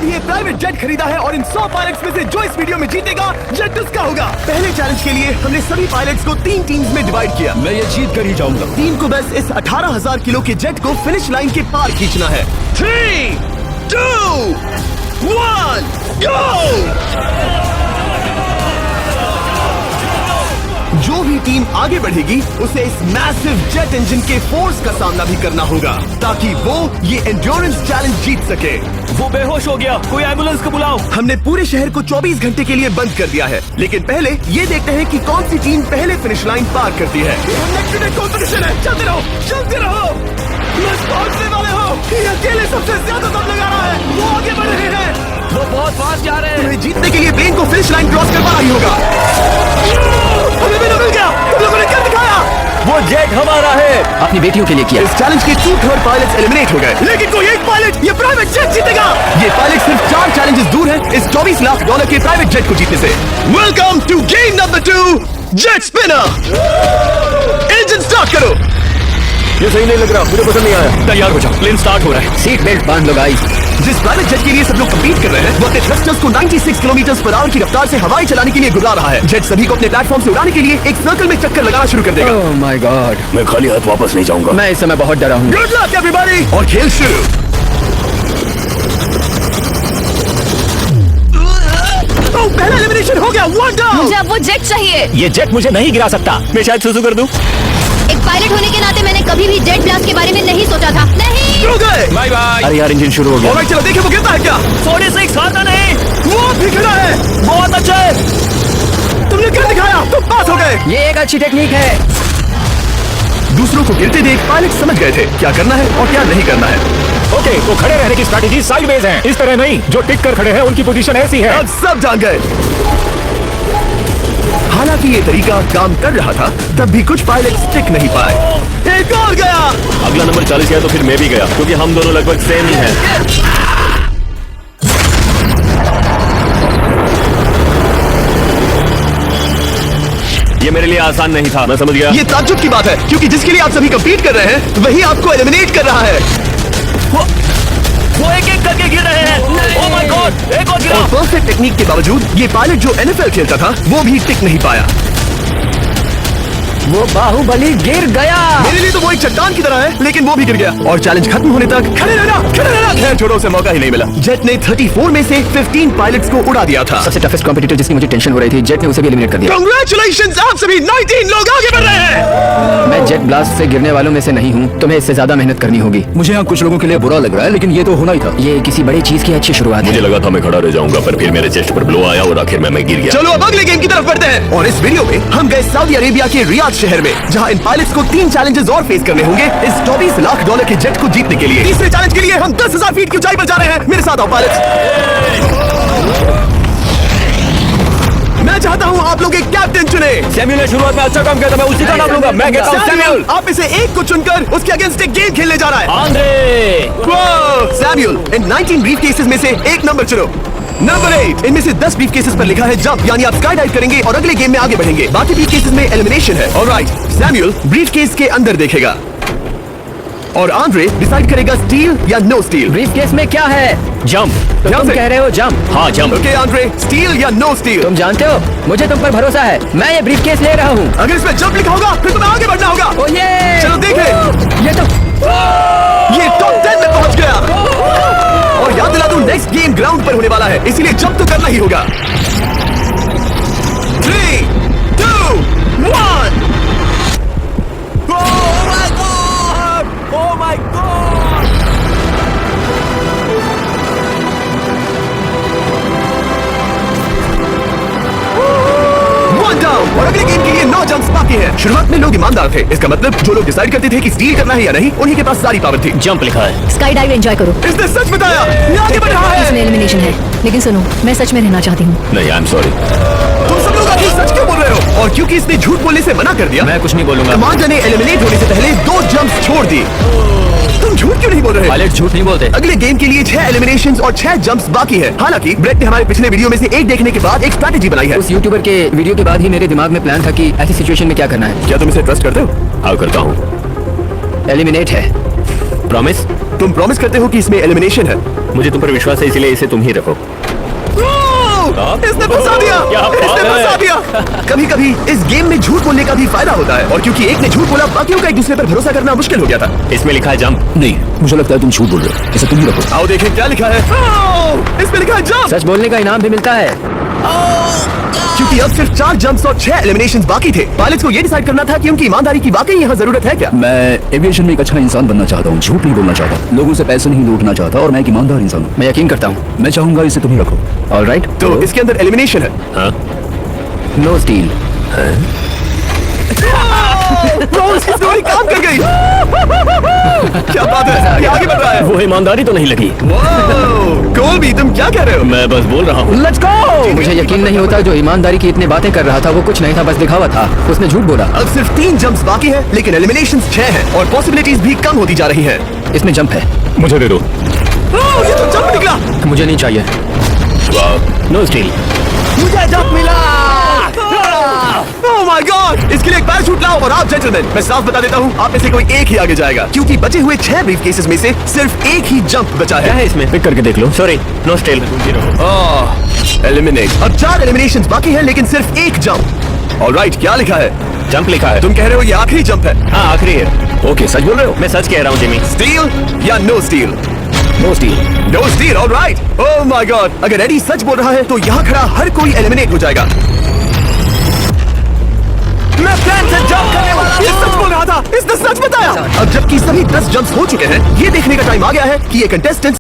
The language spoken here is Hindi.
लिए प्राइवेट जेट खरीदा है और इन 100 पायलट्स में से जो इस वीडियो में जीतेगा जेट उसका होगा। पहले चैलेंज के लिए हमने सभी पायलट्स को 3 टीम्स में डिवाइड किया। मैं ये जीत कर ही जाऊंगा। टीम को बस इस 18,000 किलो के जेट को फिनिश लाइन के पार खींचना है। 3, 2, 1, गो! जो भी टीम आगे बढ़ेगी उसे इस मैसिव जेट इंजन के फोर्स का सामना भी करना होगा ताकि वो ये एंड्योरेंस चैलेंज जीत सके। वो बेहोश हो गया, कोई एम्बुलेंस को बुलाओ। हमने पूरे शहर को 24 घंटे के लिए बंद कर दिया है, लेकिन पहले ये देखते हैं कि कौन सी टीम पहले फिनिश लाइन पार करती है। कंपटीशन है, चलते रहो, चलते रहो। पहुंचने वाले हो, ये अकेले सबसे ज्यादा दम लगा रहा है। वो आगे बढ़ रहे हैं, वो बहुत फास्ट जा रहे हैं। तुम्हें जीतने के लिए प्लेन को फिनिश लाइन क्रॉस करवाना ही होगा। हमें भी मिल गया, तुम लोगों ने क्या दिखाया? वो जेट हमारा है। अपनी बेटियों के लिए किया। इस चैलेंज के 2/3 पायलट्स एलिमिनेट हो गए, लेकिन कोई एक पायलट ये प्राइवेट जेट जीतेगा। ये पायलट सिर्फ 4 चैलेंजेस दूर है इस $24 लाख के प्राइवेट जेट को जीतने से। Welcome to game number 2, jet spinner. Engine start करो। ये सही नहीं लग रहा, मुझे पसंद नहीं आया। तैयार हो जाओ, प्लेन स्टार्ट हो रहा है। सीट बेल्ट बांध लो गाइस। जिस प्राइवेट जेट के लिए सब लोग कम्पीट कर रहे हैं वो अपने थ्रस्टर्स को 96 किलोमीटर पर आवर की रफ्तार से हवाई चलाने के लिए गुजार रहा है। जेट सभी को अपने प्लेटफॉर्म से उड़ाने के लिए एक सर्कल में चक्कर लगाना शुरू कर देगा। ओह माय गॉड, मैं खाली हाथ वापस नहीं जाऊंगा। मैं इस समय बहुत डरा हूँ। गुड लक एवरीबॉडी, और खेल शुरू। पहला एलिमिनेशन हो गया, 1 डाउन। मुझे अब वो जेट चाहिए। ये जेट मुझे नहीं गिरा सकता, मैं शायद सुसु कर दूं। एक पायलट होने के नाते मैंने कभी भी जेट ब्लास्ट के बारे में नहीं सोचा था। नहीं। हो गए। Bye bye. अरे यार इंजन शुरू हो गया। ऑलराइट, चलो देखें वो गिरता है क्या। 46 खाता नहीं। वो भी गिरा है। बहुत अच्छे। तुमने क्या दिखाया, तुम पास हो गए। ये एक अच्छी टेक्निक है। दूसरों को गिरते देख पायलट समझ गए थे क्या करना है और क्या नहीं करना है। ओके, तो खड़े रहने की स्ट्रैटेजी साइडवेज है, इस तरह नहीं। जो टिक कर खड़े हैं उनकी पोजीशन ऐसी है। अब सब जान गए। हालांकि ये तरीका काम कर रहा था, तब भी कुछ पायलट टिक नहीं पाए। एक और गया। अगला नंबर 40 गया तो फिर मैं भी गया, क्योंकि हम दोनों लगभग सेम ही हैं। ये मेरे लिए आसान नहीं था, मैं समझ गया। ये ताज्जुब की बात है, क्योंकि जिसके लिए आप सभी कम्पीट कर रहे हैं वही आपको एलिमिनेट कर रहा है। वो एक एक करके गिर रहे हैं। ओह माय गॉड, एक और गिरा। और परफेक्ट टेक्निक के बावजूद ये पायलट जो NFL खेलता था वो भी टिक नहीं पाया। वो बाहुबली गिर गया। मेरे लिए तो वो एक चट्टान की तरह है, लेकिन वो भी गिर गया। और चैलेंज खत्म होने तक खड़े रहना। खैर छोड़ो, उसे मौका ही नहीं मिला। जेट ने 34 में से 15 पायलट्स को उड़ा दिया था। सबसे टफेस्ट कॉम्पिटिटर जिसकी मुझे टेंशन हो रही थी, जेट ने उसे भी एलिमिनेट कर दिया। कांग्रेचुलेशंस, आप सभी 19 लोग आगे बढ़ रहे हैं। मैं जेट ब्लास्ट से गिरने वालों में से नहीं हूँ, तुम्हें इससे ज्यादा मेहनत करनी होगी। मुझे यहाँ कुछ लोगों के लिए बुरा लग रहा है, लेकिन ये तो होना ही था। ये किसी बड़ी चीज की अच्छी शुरुआत मुझे है। लगा था मैं खड़ा रह जाऊंगा, पर फिर मेरे चेस्ट पर ब्लो आया और आखिर में मैं गिर गया। चलो अब अगले गेम की तरफ बढ़ते हैं। और इस वीडियो में हम गए सऊदी अरेबिया के रियाद शहर में, जहां इन पायलट्स को 3 चैलेंजेस और फेस करने होंगे इस $24 लाख के जेट को जीतने के लिए। तीसरे चैलेंज के लिए हम 10,000 फीट की ऊंचाई पर जा रहे हैं। मेरे साथ आओ पायलट्स। मैं चाहता हूँ आप लोग एक कैप्टन चुने। सैम्यूल ने शुरुआत में अच्छा काम किया था, मैं उसी का नाम लूंगा। मैं कहता हूँ सैम्यूल। आप इसे एक को चुनकर उसके अगेंस्ट एक गेम खेलने जा रहा है। आंद्रे। सैम्यूल, इन 19 ब्रीफ केसेस में से एक नंबर चुनो। नंबर 8, इनमें से 10 ब्रीफ केसेस पर लिखा है जंप, यानी आप स्काई डाइव करेंगे और अगले गेम में आगे बढ़ेंगे। बाकी ब्रीफ केसेस में एलिमिनेशन है। ऑलराइट, सैम्यूल ब्रीफ केस के अंदर देखेगा और आंद्रे डिसाइड करेगा स्टील या नो स्टील। ब्रीफ केस में क्या है? जंप। तो ध्यान तुम से। कह रहे हो जंप? हाँ जंप। ओके आंद्रे, स्टील या नो स्टील? तुम जानते हो, मुझे तुम पर भरोसा है। मैं ये ब्रीफ केस ले रहा हूँ। अगर इसमें जंप लिखा होगा फिर तुम्हें आगे बढ़ना होगा। ओ ये चलो देखें। ये तो ये टॉप 10 में पहुंच गया। और याद दिला दूं, नेक्स्ट गेम ग्राउंड पर होने वाला है, इसीलिए जंप तो करना ही होगा। 3, 2, 1। ओह माय गॉड। और अगले गेम के लिए 9 जंप्स बाकी हैं। शुरुआत में लोग ईमानदार थे, इसका मतलब जो लोग डिसाइड करते थे कि स्टील करना है या नहीं, उन्हीं के पास सारी पावर थी। जंप लिखा है। स्काई डाइव एंजॉय करो। इसने सच बताया, ये आगे बढ़ रहा इसमें है। एलिमिनेशन है, लेकिन सुनो, मैं सच में रहना चाहती हूँ। नहीं, आई एम सॉरी। तुम सब लोग आखिर सच क्यों बोल रहे हो? और क्योंकि इसने झूठ बोलने से मना कर दिया, मैं कुछ नहीं बोलूंगा। कमांडर ने एलिमिनेट होने से पहले 2 जंप्स छोड़ दी। तुम झूठ क्यों नहीं बोल रहे? पायलट झूठ नहीं बोलते। अगले गेम के लिए 6 एलिमिनेशंस और 6 जंप्स बाकी है। हालांकि ब्रेट ने हमारे पिछले वीडियो में से एक देखने के बाद एक स्ट्रैटेजी बनाई है। उस यूट्यूबर के वीडियो के बाद ही मेरे दिमाग में प्लान था कि ऐसी सिचुएशन में क्या करना है। क्या तुम इसे ट्रस्ट करते हो? हाँ करता हूँ। एलिमिनेट है। प्रॉमिस? तुम प्रॉमिस करते हो कि इसमें एलिमिनेशन है? मुझे तुम पर विश्वास है, इसलिए इसे तुम ही रखो। इसने फंसा दिया, क्या बात इसने है? फंसा दिया। कभी कभी इस गेम में झूठ बोलने का भी फायदा होता है, और क्योंकि एक ने झूठ बोला, बाकियों का एक दूसरे पर भरोसा करना मुश्किल हो गया था। इसमें लिखा है जंप। नहीं, मुझे लगता है तुम झूठ बोल रहे हो। इसे तुम ही रखो। आओ देखें क्या लिखा है। इसमें लिखा है जंप। सच बोलने का इनाम भी मिलता है। क्योंकि अब सिर्फ 4 जंप्स और 6 एलिमिनेशंस बाकी थे। पायलट्स को ये डिसाइड करना था कि उनकी ईमानदारी की वाकई यहाँ जरूरत है क्या। मैं एविएशन में एक अच्छा इंसान बनना चाहता हूँ, झूठ नहीं बोलना चाहता, लोगों से पैसे नहीं लूटना चाहता, और मैं एक ईमानदार इंसान हूँ। मैं यकीन करता हूँ। मैं चाहूंगा इसे तुम ही रखो। ऑलराइट, तो इसके अंदर एलिमिनेशन है। हाँ? No steel. इसकी स्टोरी काम कर गई। क्या बात है, ये आगे बढ़ रहा है। वो ईमानदारी तो नहीं लगी। कोलबी, तुम क्या कह रहे हो? मैं बस बोल रहा हूँ। Let's go. मुझे यकीन नहीं होता जो ईमानदारी की इतनी बातें कर रहा था वो कुछ नहीं था, बस दिखावा था। उसने झूठ बोला। अब सिर्फ 3 जंप्स बाकी है, लेकिन एलिमिनेशंस 6 हैं और पॉसिबिलिटीज भी कम होती जा रही हैं। इसमें जंप है। मुझे दे दो। ये तो जंप निकला। मुझे नहीं चाहिए। No steel. मुझे जंप मिला। ओह माय गॉड, इसके लिए एक पैराशूट लाओ। और आप जेंटलमैन, मैं साफ बता देता हूँ, आप में से कोई एक ही आगे जाएगा, क्योंकि बचे हुए 6 ब्रीफकेसेस में से सिर्फ एक ही जंप बचा क्या है। है इसमें? पिक करके देख लो। Sorry, no steal. एलिमिनेट। अब 4 एलिमिनेशंस बाकी हैं, लेकिन सिर्फ एक जंप। ऑलराइट, क्या लिखा है? जंप लिखा है। तुम कह रहे हो ये आखिरी जंप है? हाँ, आखिरी है। ओके, सच बोल रहे हो? मैं सच कह रहा हूँ जिमी। स्टील या no steal? No steal. No steal, alright. Oh my god, अगर एडी सच बोल रहा है तो यहाँ खड़ा हर कोई एलिमिनेट हो जाएगा। मैं प्लान से जंप करने वाला था। ये सच बोल रहा था, इसने सच बताया। अब जबकि सभी 10 जंप्स हो चुके हैं, ये देखने का टाइम आ गया है कि ये कंटेस्टेंट्स